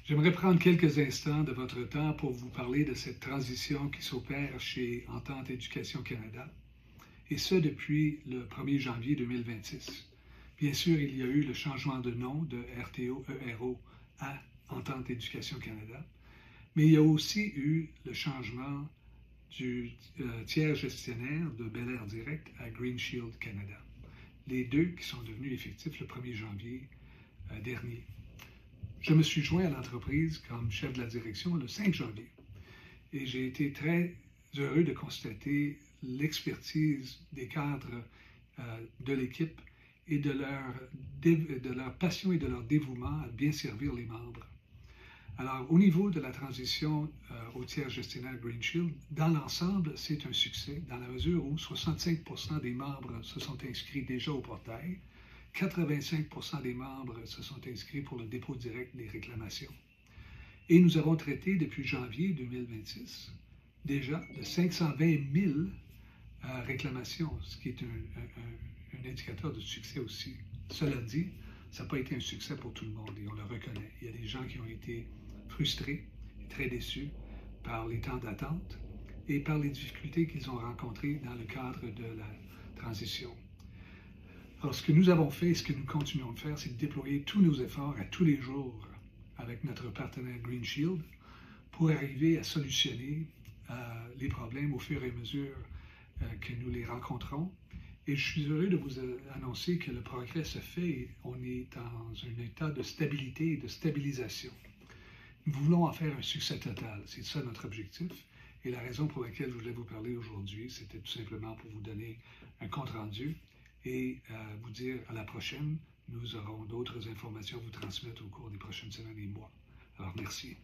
J'aimerais prendre quelques instants de votre temps pour vous parler de cette transition qui s'opère chez Entente Éducation Canada, et ce depuis le 1er janvier 2026. Bien sûr, il y a eu le changement de nom de RTO-ERO à Entente Éducation Canada, mais il y a aussi eu le changement du tiers gestionnaire de Bel Air Direct à Green Shield Canada. Les deux qui sont devenus effectifs le 1er janvier dernier. Je me suis joint à l'entreprise comme chef de la direction le 5 janvier et j'ai été très heureux de constater l'expertise des cadres de l'équipe et de leur passion et de leur dévouement à bien servir les membres. Alors, au niveau de la transition au tiers gestionnaire Green Shield, dans l'ensemble, c'est un succès dans la mesure où 65% des membres se sont inscrits déjà au portail, 85% des membres se sont inscrits pour le dépôt direct des réclamations. Et nous avons traité depuis janvier 2026 déjà de 520 000 réclamations, ce qui est un indicateur de succès aussi. Cela dit, ça n'a pas été un succès pour tout le monde et on le reconnaît. Il y a des gens qui ont été frustrés et très déçus par les temps d'attente et par les difficultés qu'ils ont rencontrées dans le cadre de la transition. Alors, ce que nous avons fait et ce que nous continuons de faire, c'est de déployer tous nos efforts à tous les jours avec notre partenaire Green Shield pour arriver à solutionner les problèmes au fur et à mesure que nous les rencontrons. Et je suis heureux de vous annoncer que le progrès se fait et on est dans un état de stabilité et de stabilisation. Nous voulons en faire un succès total. C'est ça notre objectif. Et la raison pour laquelle je voulais vous parler aujourd'hui, c'était tout simplement pour vous donner un compte-rendu et vous dire à la prochaine. Nous aurons d'autres informations à vous transmettre au cours des prochaines semaines et mois. Alors, merci.